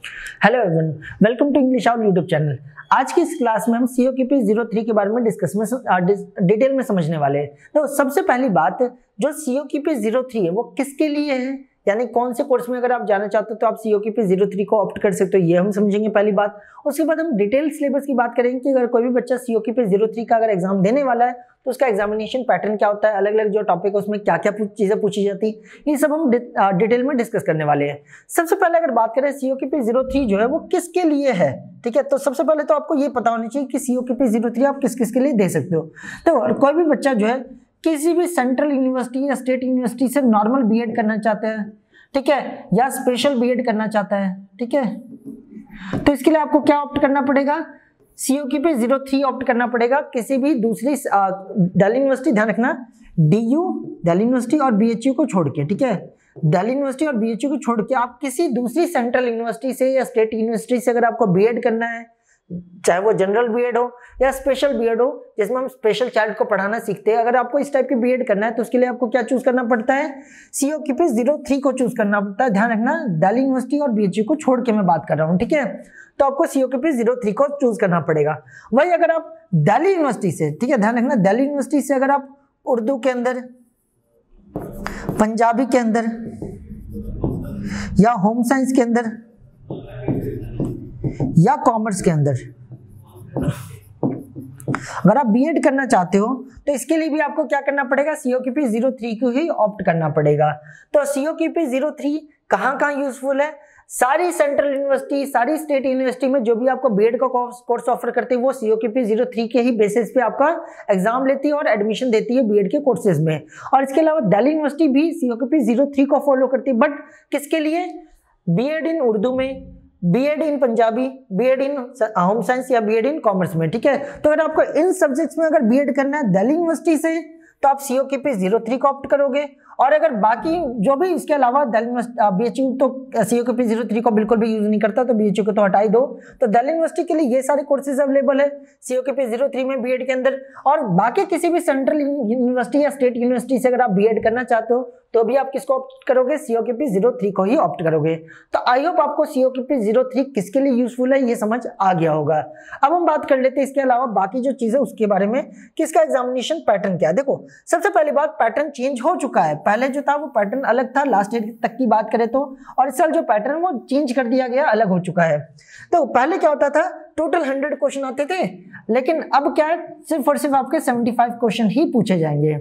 Hello everyone, welcome to English our YouTube channel. आज की इस क्लास में हम COQP 03 के बारे में डिटेल में समझने वाले हैं। तो सबसे पहली बात, जो COQP 03 है वो किसके लिए है, यानी कौन से कोर्स में अगर आप जाना चाहते हो तो आप COQP 03 को ऑप्ट कर सकते हो, ये हम समझेंगे पहली बात। उसके बाद हम डिटेल सिलेबस की बात करेंगे कि अगर कोई भी बच्चा COQP 03 का अगर एग्जाम देने वाला है तो उसका एग्जामिनेशन पैटर्न क्या होता है, अलग अलग जो टॉपिक है उसमें क्या क्या चीजें पूछी जाती है, ये सब हम डिटेल में डिस्कस करने वाले हैं। सबसे पहले अगर बात करें COQP 03 जो है वो किसके लिए है, ठीक है। तो सबसे पहले तो आपको ये पता होना चाहिए कि COQP 03 आप किस किस के लिए दे सकते हो। तो कोई भी बच्चा जो है किसी भी सेंट्रल यूनिवर्सिटी या स्टेट यूनिवर्सिटी से नॉर्मल बीएड करना चाहता है, ठीक है, या स्पेशल बीएड करना चाहता है, ठीक है, तो इसके लिए आपको क्या ऑप्ट करना पड़ेगा, COQP 03 ऑप्ट करना पड़ेगा। किसी भी दूसरी दिल्ली यूनिवर्सिटी, ध्यान रखना, DU दिल्ली यूनिवर्सिटी और BHU को छोड़ के, ठीक है, दिल्ली यूनिवर्सिटी और BHU को छोड़ के आप किसी दूसरी सेंट्रल यूनिवर्सिटी से या स्टेट यूनिवर्सिटी से अगर आपको बीएड करना है, चाहे वो जनरल बीएड हो या स्पेशल बीएड हो, जिसमें हम स्पेशल चाइल्ड को पढ़ाना सीखते हैं, अगर आपको इस टाइप की बीएड करना है तो उसके लिए आपको क्या चूज करना पड़ता है, COQP 03 को चूज करना पड़ता है। ध्यान रखना, दिल्ली यूनिवर्सिटी और BHU को छोड़ के मैं बात कर रहा हूँ, ठीक है, तो आपको COQP 03 को चूज करना पड़ेगा। वही अगर आप दिल्ली यूनिवर्सिटी से, ठीक है, ध्यान रखना, दिल्ली यूनिवर्सिटी से अगर आप उर्दू के अंदर, पंजाबी के अंदर या होम साइंस के अंदर या कॉमर्स के अंदर अगर आप बीएड करना चाहते हो तो इसके लिए भी आपको क्या करना पड़ेगा, COQP 03 को ही ऑप्ट करना पड़ेगा। तो COQP 03 कहाँ कहाँ यूजफुल है, सारी सेंट्रल यूनिवर्सिटी, सारी स्टेट यूनिवर्सिटी में जो भी आपको बीएड का कोर्स ऑफर करते हैं वो COQP 03 के ही बेसिस पे आपका एग्जाम लेती है और एडमिशन देती है बीएड के कोर्सेज में। और इसके अलावा दिल्ली यूनिवर्सिटी भी COQP 03 को फॉलो करती है, बट किसके लिए, बीएड इन उर्दू में, बीएड इन पंजाबी, बीएड इन होम साइंस या बीएड इन कॉमर्स में, ठीक है। तो अगर आपको इन सब्जेक्ट्स में अगर बीएड करना है दिल्ली यूनिवर्सिटी से तो आप COQP 03 को ऑप्ट करोगे, और अगर बाकी जो भी इसके अलावा BHU तो COQP 03 को बिल्कुल भी यूज नहीं करता, तो BHU को तो हटा ही दो। तो दिल्ली यूनिवर्सिटी के लिए ये सारे कोर्सेज अवेलेबल है COQP 03 में बीएड के अंदर। और बाकी किसी भी सेंट्रल यूनिवर्सिटी या स्टेट यूनिवर्सिटी से अगर आप बीएड करना चाहते हो तो भी आप किसको ऑप्ट करोगे, COQP 03 को ही ऑप्ट करोगे। तो आई होप आपको COQP 03 किसके लिए यूजफुल है ये समझ आ गया होगा। अब हम बात कर लेते हैं इसके अलावा बाकी जो चीजें उसके बारे में, किसका एग्जामिनेशन पैटर्न क्या है। देखो, सबसे पहली बात, पैटर्न चेंज हो चुका है। पहले जो था वो पैटर्न अलग था, लास्ट ईयर तक की बात करें तो, और इस साल जो पैटर्न वो चेंज कर दिया गया, अलग हो चुका है। तो पहले क्या होता था, टोटल 100 क्वेश्चन आते थे, लेकिन अब क्या है, सिर्फ और सिर्फ आपके 75 क्वेश्चन ही पूछे जाएंगे।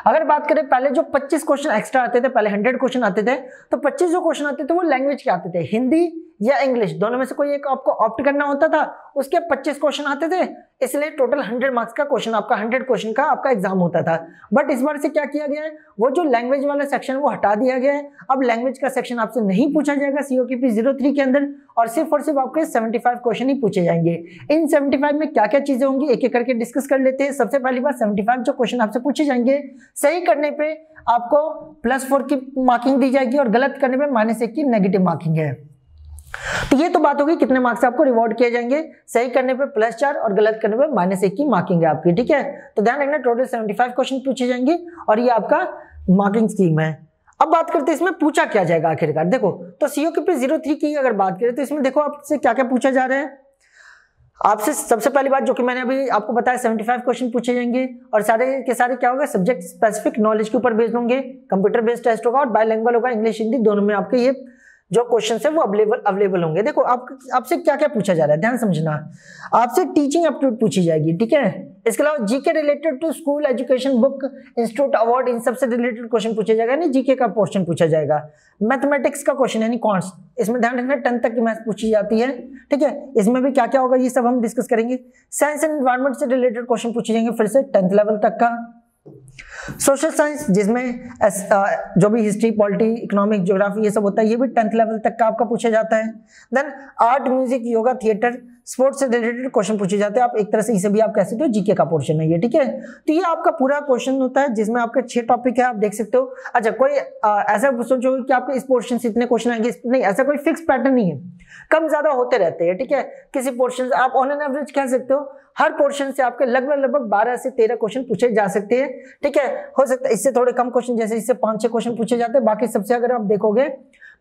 अगर बात करें पहले जो 25 क्वेश्चन एक्स्ट्रा आते थे, पहले 100 क्वेश्चन आते थे, तो 25 जो क्वेश्चन आते थे वो लैंग्वेज के आते थे, हिंदी या इंग्लिश, दोनों में से कोई एक आपको ऑप्ट करना होता था, उसके 25 क्वेश्चन आते थे, इसलिए टोटल 100 मार्क्स का क्वेश्चन, आपका 100 क्वेश्चन का आपका एग्जाम होता था। बट इस बार से क्या किया गया है, वो जो लैंग्वेज वाला सेक्शन वो हटा दिया गया है। अब लैंग्वेज का सेक्शन आपसे नहीं पूछा जाएगा COQP 03 के अंदर, और सिर्फ आपके 75 क्वेश्चन ही पूछे जाएंगे। इन 75 में क्या क्या चीजें होंगी एक एक करके डिस्कस कर लेते हैं। सबसे पहली बात, 75 जो क्वेश्चन आपसे पूछे जाएंगे, सही करने पे आपको +4 की मार्किंग दी जाएगी और गलत करने पे -1 की नेगेटिव मार्किंग है। तो ये तो बात होगी कितने मार्क्स आपको रिवॉर्ड किए जाएंगे, सही करने पे +4 और गलत करने पे -1 की मार्किंग है आपकी, ठीक है। तो ध्यान रखना, टोटल 75 क्वेश्चन पूछे जाएंगे और ये आपका मार्किंग स्कीम है। अब बात करते हैं इसमें पूछा क्या जाएगा आखिरकार। देखो, तो COQP 03 की अगर बात करें तो इसमें देखो आपसे क्या क्या पूछा जा रहा है। आपसे सबसे पहली बात जो कि मैंने अभी आपको बताया, 75 क्वेश्चन पूछे जाएंगे और सारे के सारे क्या होगा, सब्जेक्ट स्पेसिफिक नॉलेज के ऊपर बेस्ड होंगे, कंप्यूटर बेस्ड टेस्ट होगा और बायलैंग्वेज होगा, इंग्लिश हिंदी दोनों में आपके ये जो क्वेश्चन है वो अवेलेबल होंगे। देखो आपसे क्या क्या पूछा जा रहा है, ध्यान समझना। आपसे टीचिंग एप्टीट्यूड पूछी जाएगी, ठीक है। इसके अलावा GK related to school education, book, institute, award, इन सबसे रिलेटेड क्वेश्चन पूछे जाएगा, यानी जीके का पोर्शन पूछा जाएगा। मैथमेटिक्स का क्वेश्चन यानी कॉन्स, इसमें ध्यान रखना 10 तक की मैथ पूछी जाती है, ठीक है। इसमें भी क्या क्या होगा ये सब हम डिस्कस करेंगे। साइंस एंड एनवायरमेंट से रिलेटेड क्वेश्चन पूछे जाएंगे, फिर से 10th लेवल तक का। सोशल साइंस जिसमें जो भी हिस्ट्री, पॉलिटी, इकोनॉमिक, ज्योग्राफी ये सब होता है, ये भी 10th लेवल तक का आपका पूछा जाता है। Then art, music, yoga, theatre, sports से रिलेटेड क्वेश्चन पूछे जाते हैं। आप एक तरह से इसे भी आप कह सकते हो जीके का पोर्शन है ये, ठीक है। तो ये आपका पूरा क्वेश्चन होता है जिसमें आपके 6 टॉपिक है, आप देख सकते हो। अच्छा, कोई ऐसा सोचो कि आपके इस पोर्शन से इतने क्वेश्चन आएंगे, नहीं, ऐसा कोई फिक्स पैटर्न नहीं है, कम ज्यादा होते रहते हैं, ठीक है। किसी पोर्शन से आप ऑन एन एवरेज कह सकते हो हर पोर्शन से आपके लगभग 12 से 13 क्वेश्चन पूछे जा सकते हैं, ठीक है। हो सकता है इससे थोड़े कम क्वेश्चन, जैसे इससे 5-6 क्वेश्चन पूछे जाते हैं, बाकी सबसे अगर आप देखोगे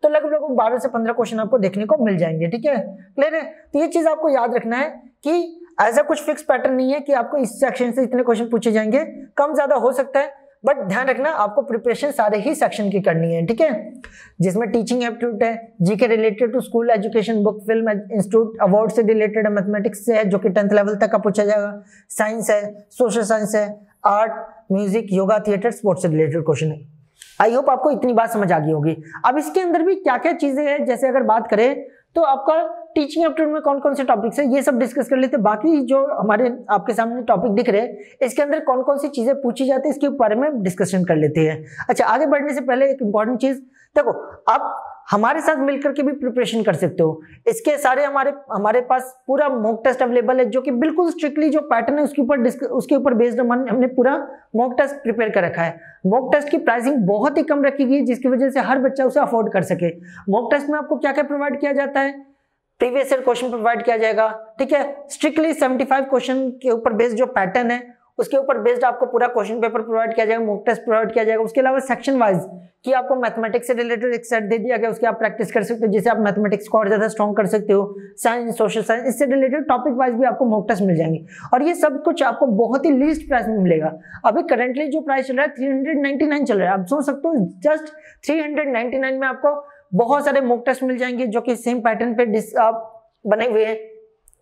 तो लगभग 12 से 15 क्वेश्चन आपको देखने को मिल जाएंगे। ठीक है, क्लियर है। तो ये चीज आपको याद रखना है कि ऐसा कुछ फिक्स पैटर्न नहीं है कि आपको इस सेक्शन से इतने क्वेश्चन पूछे जाएंगे, कम ज्यादा हो सकता है, बट ध्यान रखना आपको प्रिपरेशन सारे ही सेक्शन की करनी है। ठीक है, जिसमें टीचिंग एप्टीट्यूड है, GK related to school education, book film institute award से रिलेटेड है, मैथमेटिक्स से है जो कि 10th लेवल तक का पूछा जाएगा, साइंस है, सोशल साइंस है, art, music, yoga, theatre, sports से रिलेटेड क्वेश्चन है। आई होप आपको इतनी बात समझ आ गई होगी। अब इसके अंदर भी क्या क्या चीजें हैं, जैसे अगर बात करें तो आपका टीचिंग एप्टीट्यूड में कौन कौन से टॉपिक्स है ये सब डिस्कस कर लेते हैं। बाकी जो हमारे आपके सामने टॉपिक दिख रहे हैं इसके अंदर कौन कौन सी चीजें पूछी जाती है इसके बारे में डिस्कशन कर लेते हैं। अच्छा, आगे बढ़ने से पहले एक इंपॉर्टेंट चीज देखो, आप हमारे साथ मिलकर के भी प्रिपरेशन कर सकते हो। इसके सारे हमारे पास पूरा मॉक टेस्ट अवेलेबल है जो कि बिल्कुल स्ट्रिक्टली जो पैटर्न है उसके ऊपर बेस्ड हमने पूरा मॉक टेस्ट प्रिपेयर कर रखा है। मॉक टेस्ट की प्राइसिंग बहुत ही कम रखी गई है जिसकी वजह से हर बच्चा उसे अफोर्ड कर सके। मॉक टेस्ट में आपको क्या क्या प्रोवाइड किया जाता है, प्रीवियस ईयर क्वेश्चन प्रोवाइड किया जाएगा। ठीक है, स्ट्रिक्टली 75 क्वेश्चन के ऊपर बेस्ड जो पैटर्न है उसके ऊपर बेस्ड आपको पूरा क्वेश्चन पेपर प्रोवाइड किया जाएगा, मॉक टेस्ट प्रोवाइड किया जाएगा। उसके अलावा सेक्शन वाइज कि आपको मैथमेटिक्स से रिलेटेड एक सेट दे दिया गया, उसके आप प्रैक्टिस कर सकते हो जिससे आप मैथमेटिक्स को और ज्यादा स्ट्रॉन्ग कर सकते हो। साइंस, सोशल साइंस, इससे रिलेटेड टॉपिक वाइज भी आपको मॉक टेस्ट मिल जाएंगे और ये सब कुछ आपको बहुत ही लीस्ट प्राइस में मिलेगा। अभी करंटली जो प्राइस चल रहा है 399 चल रहा है। आप सोच सकते हो जस्ट 399 में आपको बहुत सारे मॉक टेस्ट मिल जाएंगे जो कि सेम पैटर्न पे बने हुए हैं।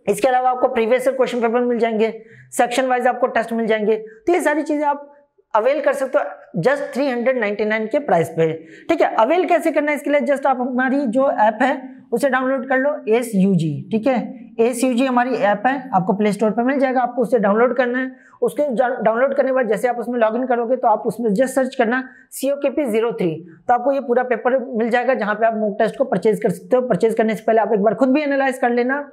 इसके अलावा आपको प्रीवियस ईयर क्वेश्चन पेपर मिल जाएंगे, सेक्शन वाइज आपको टेस्ट मिल जाएंगे। तो ये सारी चीजें आप अवेल कर सकते हो जस्ट 399 के प्राइस पे। ठीक है, अवेल कैसे करना है इसके लिए जस्ट आप हमारी जो ऐप है उसे डाउनलोड कर लो, ASUG। ठीक है, ASUG हमारी ऐप है, आपको प्ले स्टोर पर मिल जाएगा, आपको उसे डाउनलोड करना है। उसके डाउनलोड करने के बाद जैसे आप उसमें लॉगिन करोगे तो आप उसमें जस्ट सर्च करना COKP03, तो आपको ये पूरा पेपर मिल जाएगा जहां पे आप मॉक टेस्ट को परचेज कर सकते हो। परचेज करने से पहले आप एक बार खुद भी एनालाइज कर लेना,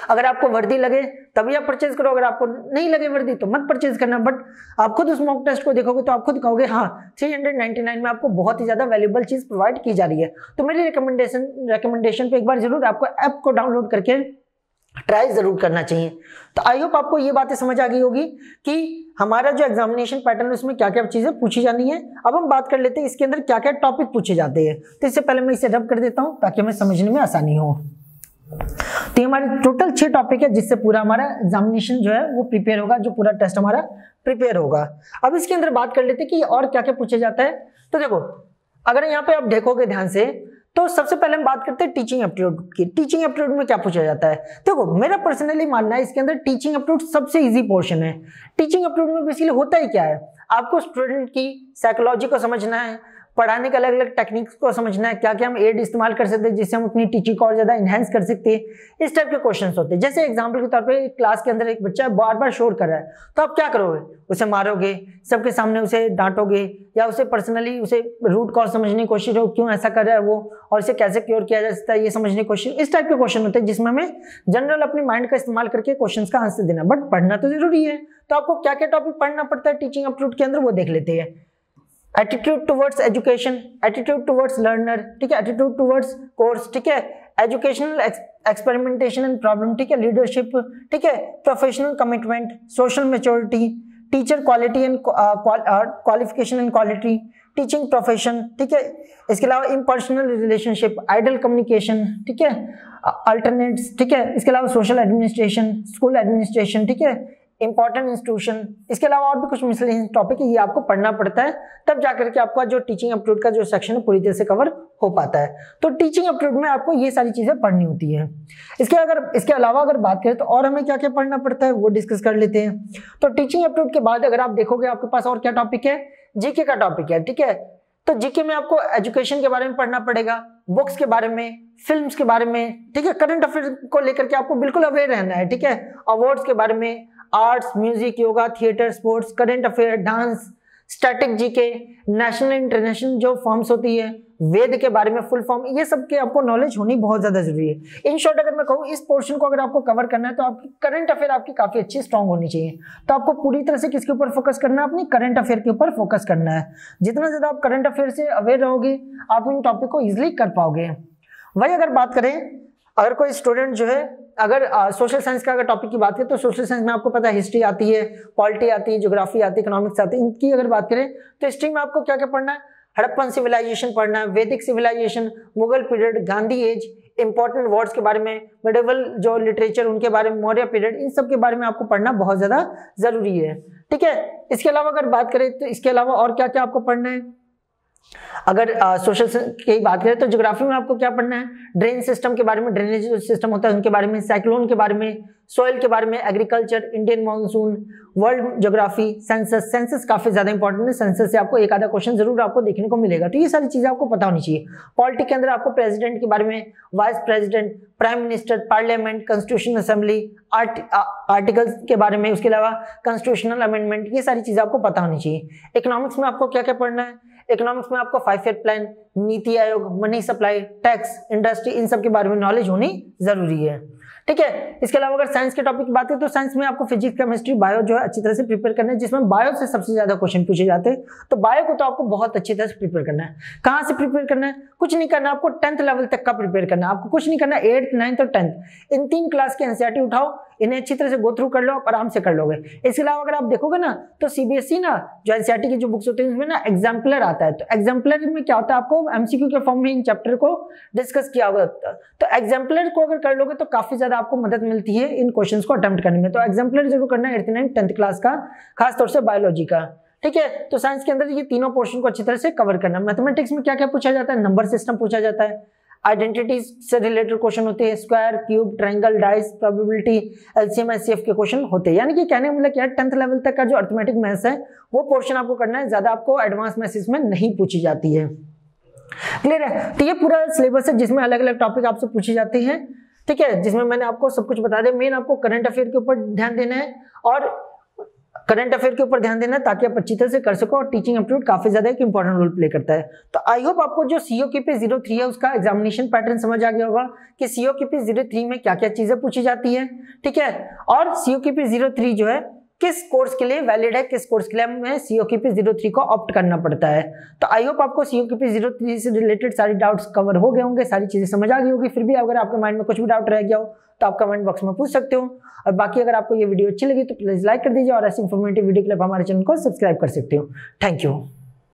अगर आपको वर्दी लगे तभी आप परचेज करो, अगर आपको नहीं लगे वर्दी तो मत परचेज करना। बट आप खुद उस मॉक टेस्ट को देखोगे तो आप खुद कहोगे हाँ 399 में आपको बहुत ही ज्यादा वैल्यूएबल चीज प्रोवाइड की जा रही है। तो मेरी रिकमेंडेशन पे एक बार जरूर आपको ऐप को डाउनलोड करके ट्राई जरूर करना चाहिए। तो आई होप आपको ये बातें समझ आ गई होगी कि हमारा जो एग्जामिनेशन पैटर्न है उसमें क्या क्या चीजें पूछी जानी है। अब हम बात कर लेते हैं इसके अंदर क्या क्या टॉपिक पूछे जाते हैं। तो इससे पहले मैं इसे रब कर देता हूँ ताकि हमें समझने में आसानी हो। तो हमारे टोटल 6 टॉपिक है जिससे पूरा हमारा एग्जामिनेशन जो है वो प्रिपेयर होगा, जो पूरा टेस्ट हमारा प्रिपेयर होगा। अब इसके अंदर बात कर लेते हैं कि और क्या क्या पूछे जाता है। तो देखो, अगर यहाँ पे आप देखोगे ध्यान से तो सबसे पहले हम बात करते हैं टीचिंग एप्टीट्यूड की। टीचिंग एप्टीट्यूड में क्या पूछा जाता है? देखो, मेरा पर्सनली मानना है इसके अंदर टीचिंग एप्टीट्यूड सबसे इजी पोर्शन है। टीचिंग एप्टीट्यूड में बेसिकली होता ही क्या है, आपको स्टूडेंट की साइकोलॉजी को समझना है, पढ़ाने के अलग अलग टेक्निक्स को समझना है, क्या क्या हम एड इस्तेमाल कर सकते हैं जिससे हम अपनी टीचिंग को और ज्यादा इनहेंस कर सकते हैं। इस टाइप के क्वेश्चंस होते हैं। जैसे एग्जांपल के तौर पे क्लास के अंदर एक बच्चा बार बार शोर कर रहा है तो आप क्या करोगे? उसे मारोगे, सबके सामने उसे डांटोगे, या उसे पर्सनली उसे रूट कॉज समझने की कोशिश हो क्यों ऐसा कर रहा है वो और इसे कैसे क्योर किया जा सकता है ये समझने की कोशिश। इस टाइप के क्वेश्चन होते हैं जिसमें हमें जनरल अपनी माइंड का इस्तेमाल करके क्वेश्चन का आंसर देना। बट पढ़ना तो जरूरी है, तो आपको क्या क्या टॉपिक पढ़ना पड़ता है टीचिंग एप्टीट्यूड के अंदर वो देख लेते हैं। Attitude towards education, attitude towards learner, ठीक है, एटीट्यूड टुवर्ड्स कोर्स, ठीक है, एजुकेशनल एक्सपेरिमेंटेशन एंड प्रॉब्लम, ठीक है, लीडरशिप, ठीक है, professional commitment, social maturity, teacher quality and qualification and quality, teaching profession, ठीक है, इसके अलावा इम्पर्सनल रिलेशनशिप, आइडल कम्युनिकेशन, ठीक है, अल्टरनेट्स, ठीक है, इसके अलावा सोशल एडमिनिस्ट्रेशन, स्कूल एडमिनिस्ट्रेशन, ठीक है, इंपॉर्टेंट इंस्टीट्यूशन, इसके अलावा और भी कुछ मिसलेनियस टॉपिक है, ये आपको पढ़ना पड़ता है, तब जाकर के आपका जो टीचिंग एप्टीट्यूड का जो सेक्शन है पूरी तरह से कवर हो पाता है। तो टीचिंग एप्टीट्यूड में आपको ये सारी चीजें पढ़नी होती है। इसके अलावा अगर बात करें तो और हमें क्या क्या पढ़ना पड़ता है वो डिस्कस कर लेते हैं। तो टीचिंग एप्टीट्यूड के बाद अगर आप देखोगे आपके पास और क्या टॉपिक है, जीके का टॉपिक है, ठीक है। तो जीके में आपको एजुकेशन के बारे में पढ़ना पड़ेगा, बुक्स के बारे में, फिल्म्स के बारे में, ठीक है, करंट अफेयर को लेकर के आपको बिल्कुल अवेयर रहना है, ठीक है, अवार्ड्स के बारे में, arts, music, yoga, theatre, sports, current affair, dance, static GK, national international जो फॉर्म्स होती है, वेद के बारे में फुल फॉर्म, ये सब के आपको नॉलेज होनी बहुत ज्यादा जरूरी है। इन शॉर्ट अगर मैं कहूँ इस पोर्शन को अगर आपको कवर करना है तो आपकी करंट अफेयर आपकी काफी अच्छी स्ट्रांग होनी चाहिए। तो आपको पूरी तरह से किसके ऊपर फोकस करना है? अपनी करंट अफेयर के ऊपर फोकस करना है। जितना ज्यादा आप करंट अफेयर से अवेयर रहोगे आप इन टॉपिक को इजिली कर पाओगे। वही अगर बात करें, अगर कोई स्टूडेंट जो है अगर सोशल साइंस का अगर टॉपिक की बात करें तो सोशल साइंस में आपको पता है हिस्ट्री आती है, पॉलिटी आती है, ज्योग्राफी आती है, इकोनॉमिक्स आती है। इनकी अगर बात करें तो हिस्ट्री में आपको क्या क्या पढ़ना है? हड़प्पन सिविलाइजेशन पढ़ना है, Vedic civilisation, Mughal period, Gandhi age, important words के बारे में, मेडिवल जो लिटरेचर उनके बारे में, मौर्य पीरियड, इन सब के बारे में आपको पढ़ना बहुत ज्यादा जरूरी है। ठीक है, इसके अलावा अगर बात करें तो इसके अलावा और क्या क्या आपको पढ़ना है, अगर सोशल की बात करें तो ज्योग्राफी में आपको क्या पढ़ना है, ड्रेन सिस्टम के बारे में, ड्रेनेज सिस्टम होता है उनके बारे में, साइक्लोन के बारे में, सॉइल के बारे में, agriculture, Indian monsoon, world geography, census. Census काफी ज्यादा इंपॉर्टेंट है, सेंसस से आपको एक आधा क्वेश्चन जरूर आपको देखने को मिलेगा, तो ये सारी चीजें आपको पता होनी चाहिए। पॉलिटिक्स के अंदर आपको प्रेसिडेंट के बारे में, vice president, prime minister, parliament, constitutional assembly, articles के बारे में, उसके अलावा कॉन्स्टिट्यूशनल अमेंडमेंट, ये सारी चीजें आपको पता होनी चाहिए। इकोनॉमिक्स में आपको क्या क्या पढ़ना है, इकोनॉमिक्स में आपको 5 year plan, NITI Aayog, money supply, tax, industry, इन सब के बारे में नॉलेज होनी जरूरी है। ठीक है, इसके अलावा अगर साइंस के टॉपिक की बात करें तो साइंस में आपको फिजिक्स, केमिस्ट्री, बायो जो है अच्छी तरह से प्रिपेयर करना है, जिसमें बायो से सबसे ज्यादा क्वेश्चन पूछे जाते हैं, तो बायो को तो आपको बहुत अच्छी तरह से प्रिपेयर करना है। कहाँ से प्रिपेयर करना है, कुछ नहीं करना, आपको 10th लेवल तक का प्रिपेयर करना है, आपको कुछ नहीं करना, 8th, 9th और 10th इन 3 क्लास के एनसीईआरटी उठाओ, इन्हें अच्छी तरह से गो थ्रू कर लो, आप आराम से कर लोगे। इसके अलावा अगर आप देखोगे ना तो सीबीएसई ना जो एनसीईआरटी की जो बुक्स होती है उसमें ना एग्जाम्पलर आता है, तो एग्जाम्पलर में क्या होता है, आपको एमसीक्यू के फॉर्म में इन चैप्टर को डिस्कस किया होगा, तो एग्जाम्पलर को अगर कर लोगे तो काफी ज्यादा आपको मदद मिलती है इन क्वेश्चंस को अटेम्प्ट करने में। तो एग्जाम्पलर जरूर करना है 8th, 9th, 10th क्लास का, खासतौर से बायोलॉजी का। ठीक है, तो साइंस के अंदर ये तीनों पोर्शन को अच्छी तरह से कवर करना। मैथमेटिक्स में क्या क्या पूछा जाता है, नंबर सिस्टम पूछा जाता है, आइडेंटिटी से रिलेटेड क्वेश्चन होते हैं, square, cube, triangle, dice, probability, LCM, HCF के क्वेश्चन होते हैं। यानी कि कहने मतलब क्या है, 10th लेवल तक का जो अरिथमेटिक मैथ्स है वो पोर्शन आपको करना है, ज्यादा आपको एडवांस मैथ्स में नहीं पूछी जाती है। क्लियर है, तो ये पूरा सिलेबस है जिसमें अलग अलग टॉपिक आपसे पूछे जाते हैं। ठीक है, जिसमें मैंने आपको सब कुछ बता दिया। मेन आपको करंट अफेयर के ऊपर ध्यान देना है, और करंट अफेयर के ऊपर ध्यान देना है ताकि आप अच्छी तरह से कर सको, और टीचिंग एप्टीट्यूड काफी ज्यादा एक इंपॉर्टेंट रोल प्ले करता है। तो आई होप आपको जो सीओक्यूपी 03 है उसका एग्जामिनेशन पैटर्न समझ आ गया होगा कि सीओक्यूपी 03 में क्या क्या चीजें पूछी जाती है। ठीक है, और सीओक्यूपी 03 जो है किस कोर्स के लिए वैलिड है, किस कोर्स के लिए हमें सीओक्यूपी 03 को ऑप्ट करना पड़ता है। तो आई होप आपको सीओक्यूपी 03 से रिलेटेड सारी डाउट्स कवर हो गए होंगे, सारी चीजें समझ आ गई होगी। फिर भी अगर आपके माइंड में कुछ भी डाउट रह गया हो तो आप कमेंट बॉक्स में पूछ सकते हो, और बाकी अगर आपको ये वीडियो अच्छी लगी तो प्लीज लाइक कर दीजिए, और ऐसी इंफॉर्मेटिव वीडियो के लिए हमारे चैनल को सब्सक्राइब कर सकते हो। Thank you.